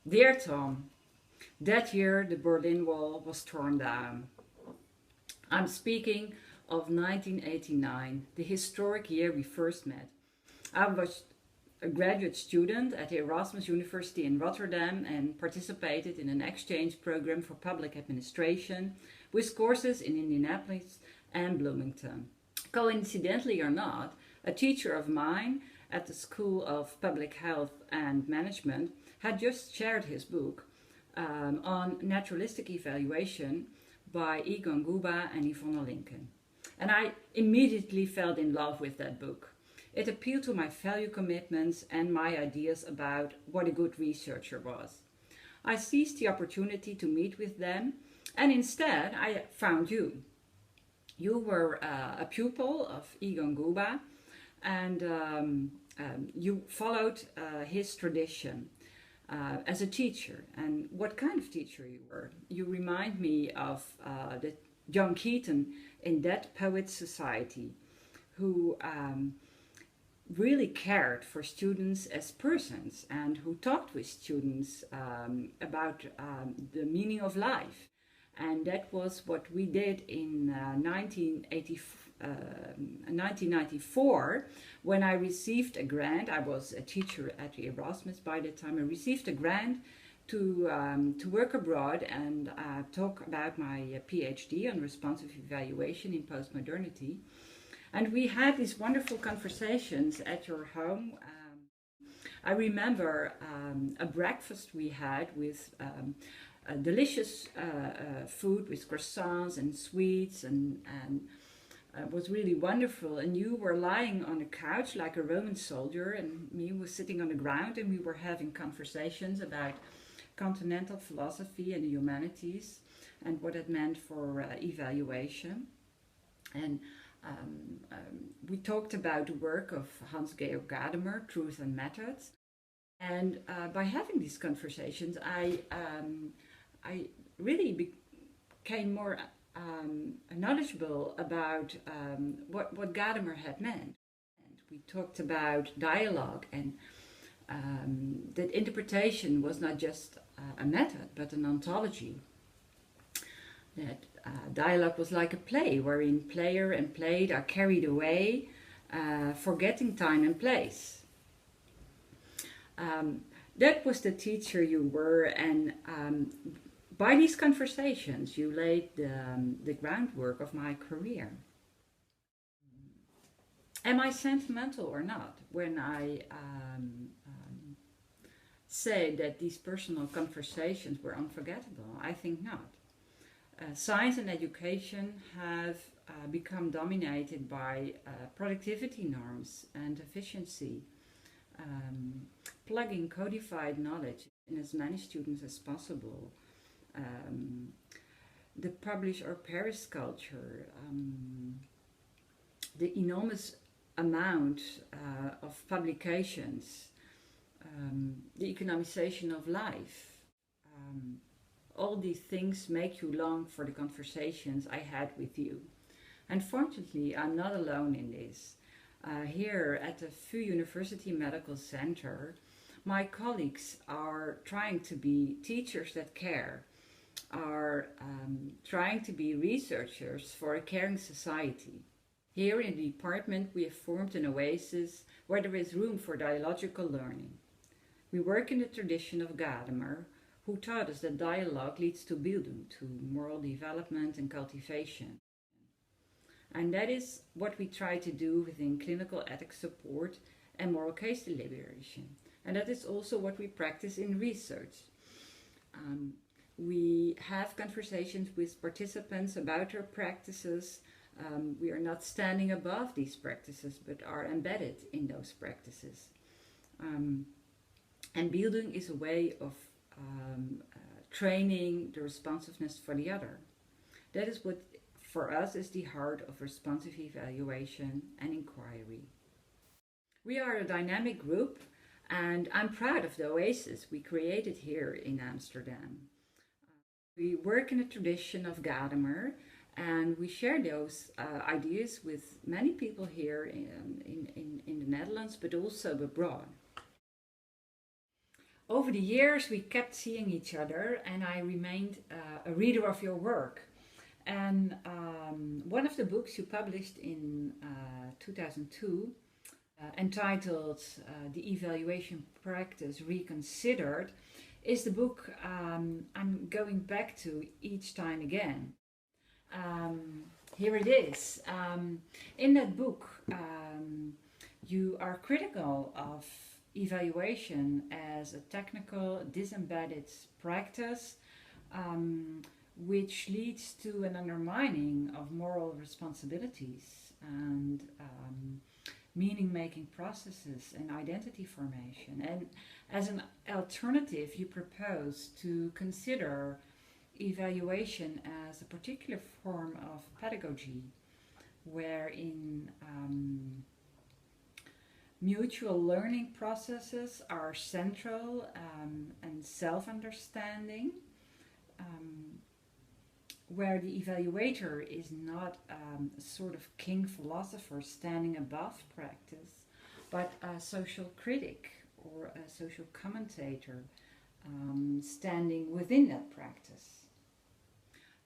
Dear Tom, that year the Berlin Wall was torn down. I'm speaking of 1989, the historic year we first met. I was a graduate student at the Erasmus University in Rotterdam and participated in an exchange program for public administration with courses in Indianapolis and Bloomington. Coincidentally or not, a teacher of mine at the School of Public Health and Management had just shared his book on naturalistic evaluation by Egon Guba and Yvonne Lincoln. And I immediately fell in love with that book. It appealed to my value commitments and my ideas about what a good researcher was. I seized the opportunity to meet with them, and instead I found you. You were a pupil of Egon Guba, and you followed his tradition as a teacher. And what kind of teacher you were? You remind me of the John Keaton in Dead Poets Society, who really cared for students as persons and who talked with students about the meaning of life. And that was what we did in 1994 when I received a grant. I was a teacher at the Erasmus by that time. I received a grant to work abroad and talk about my PhD on responsive evaluation in postmodernity. And we had these wonderful conversations at your home. I remember a breakfast we had with a delicious food with croissants and sweets, and it was really wonderful. And you were lying on a couch like a Roman soldier, and me was sitting on the ground, and we were having conversations about continental philosophy and the humanities and what it meant for evaluation. And we talked about the work of Hans-Georg Gadamer, Truth and Methods. And by having these conversations, I really became more knowledgeable about what Gadamer had meant. And we talked about dialogue and that interpretation was not just a method, but an ontology. That dialogue was like a play, wherein player and played are carried away, forgetting time and place. That was the teacher you were, and by these conversations you laid the groundwork of my career. Am I sentimental or not when I say that these personal conversations were unforgettable? I think not. Science and education have become dominated by productivity norms and efficiency, plugging codified knowledge in as many students as possible. The publish or perish culture, the enormous amount of publications, the economization of life. All these things make you long for the conversations I had with you. And fortunately, I'm not alone in this. Here at the VU University Medical Center, my colleagues are trying to be teachers that care, are trying to be researchers for a caring society. Here in the department, we have formed an oasis where there is room for dialogical learning. We work in the tradition of Gadamer, who taught us that dialogue leads to Bildung, to moral development and cultivation. And that is what we try to do within clinical ethics support and moral case deliberation. And that is also what we practice in research. We have conversations with participants about their practices. We are not standing above these practices, but are embedded in those practices. And Bildung is a way of training the responsiveness for the other. That is what, for us, is the heart of responsive evaluation and inquiry. We are a dynamic group, and I'm proud of the oasis we created here in Amsterdam. We work in a tradition of Gadamer, and we share those ideas with many people here in the Netherlands, but also abroad. Over the years, we kept seeing each other, and I remained a reader of your work. And one of the books you published in 2002, entitled The Evaluation Practice Reconsidered, is the book I'm going back to each time again. Here it is. In that book, you are critical of evaluation as a technical, disembedded practice, which leads to an undermining of moral responsibilities and meaning-making processes and identity formation. And as an alternative, you propose to consider evaluation as a particular form of pedagogy, wherein mutual learning processes are central, and self-understanding, where the evaluator is not a sort of king philosopher standing above practice, but a social critic or a social commentator standing within that practice.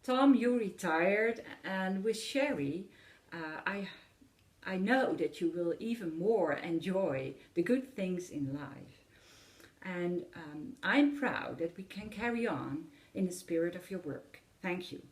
Tom, you retired, and with Sherry, I know that you will even more enjoy the good things in life. And I'm proud that we can carry on in the spirit of your work. Thank you.